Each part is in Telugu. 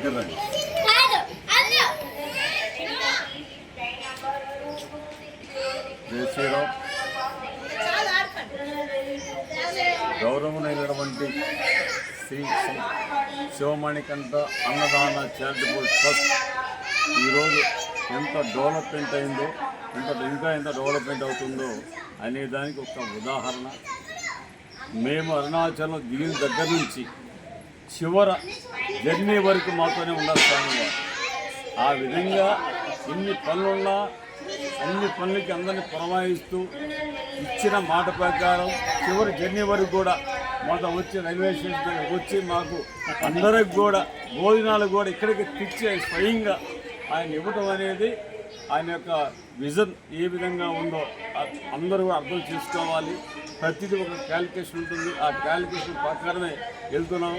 దగ్గర రండి. జై శ్రీరామ్. గౌరవమైనటువంటి శ్రీ శివమణికంఠ అన్నదాన చారిటబుల్ ట్రస్ట్ ఈరోజు ఎంత డెవలప్మెంట్ అయిందో, ఇంకా ఎంత డెవలప్మెంట్ అవుతుందో అనే దానికి ఒక ఉదాహరణ. మేము అరుణాచలం దిగిన దగ్గర నుంచి చివర జర్నీ వరకు మాతోనే ఉండాలి స్వామి వారు. ఆ విధంగా ఎన్ని పనులున్నా అన్ని పనులకి అందరినీ పురమాయిస్తూ ఇచ్చిన మాట ప్రకారం చివరి జర్నీ వరకు కూడా మాతో వచ్చి రైల్వే స్టేషన్ దగ్గర వచ్చి మాకు అందరికి కూడా భోజనాలు కూడా ఇక్కడికి తెచ్చి స్వయంగా ఆయన ఇవ్వటం అనేది ఆయన యొక్క విజన్ ఏ విధంగా ఉందో అందరూ అర్థం చేసుకోవాలి. ప్రతిదీ ఒక క్యాలిక్యులేషన్ ఉంటుంది, ఆ క్యాలిక్యులేషన్ ప్రకారమే వెళ్తున్నాం.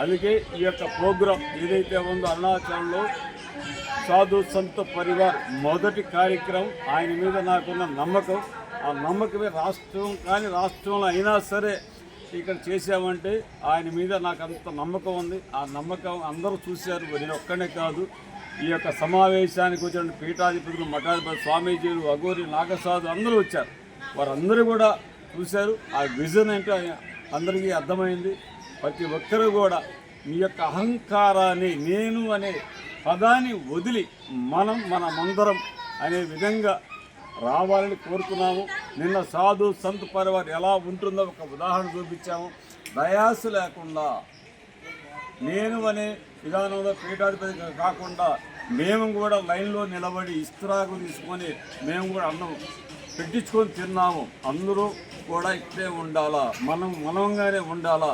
అందుకే ఈ యొక్క ప్రోగ్రాం ఏదైతే ఉందో అరుణాచలంలో సాధు సంత పరివార్ మొదటి కార్యక్రమం, ఆయన మీద నాకున్న నమ్మకం, ఆ నమ్మకమే రాష్ట్రంలో అయినా సరే ఇక్కడ చేసామంటే ఆయన మీద నాకు అంత నమ్మకం ఉంది. ఆ నమ్మకం అందరూ చూశారు, నేను ఒక్కనే కాదు. ఈ యొక్క సమావేశానికి వచ్చిన పీఠాధిపతులు, మఠాధిపతులు, స్వామీజీలు, అఘోరి, నాగసాధు అందరూ వచ్చారు. వారందరూ కూడా చూశారు. ఆ విజన్ అంటే అందరికీ అర్థమైంది. ప్రతి ఒక్కరూ కూడా మీ యొక్క అహంకారాన్ని, నేను అనే పదాన్ని వదిలి మనమందరం అనే విధంగా రావాలని కోరుతున్నాము. నిన్న సాధు సంత్ పరివార్ ఎలా ఉంటుందో ఒక ఉదాహరణ చూపించాము. దయాసు లేకుండా నేను అనే విధానంలో పీఠాధిపతి కాకుండా మేము కూడా లైన్లో నిలబడి ఇస్త్రాకు తీసుకొని మేము కూడా అన్నం పెట్టించుకొని తిన్నాము. అందరూ కూడా ఇక్కడే ఉండాలా, మనంగానే ఉండాలా,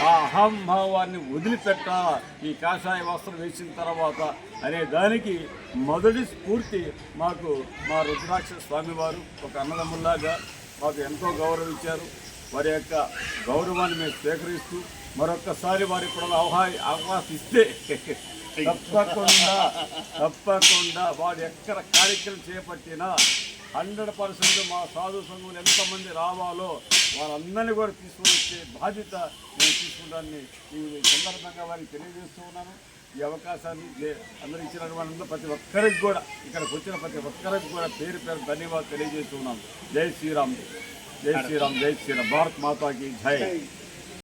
ఆ అహంభావాన్ని వదిలిపెట్టాలా ఈ కాషాయ వస్త్రం వేసిన తర్వాత అనే దానికి మొదటి స్ఫూర్తి మాకు మా రుద్రాక్ష స్వామివారు ఒక అన్నదమ్ముల్లాగా మాకు ఎంతో గౌరవించారు. వారి యొక్క గౌరవాన్ని మేము స్వీకరిస్తూ మరొక్కసారి వారికి కూడా ఆహ్వానిస్తే తప్పకుండా వాడు ఎక్కడ కార్యక్రమం చేపట్టినా 100% మా సాధు సంఘం ఎంతమంది రావాలో వారందరినీ కూడా తీసుకొని వచ్చే బాధ్యత నేను తీసుకుంటానని ఈ సందర్భంగా వారికి తెలియజేస్తూ ఉన్నాను. ఈ అవకాశాన్ని అందరూ ఇచ్చినటువంటి ప్రతి ఒక్కరికి కూడా, ఇక్కడికి వచ్చిన ప్రతి ఒక్కరికి కూడా పేరు ధన్యవాదాలు తెలియజేస్తూ ఉన్నాను. జై శ్రీరామ్, జై శ్రీరామ్, జై శ్రీరామ్. భారత్ మాతాకి జై.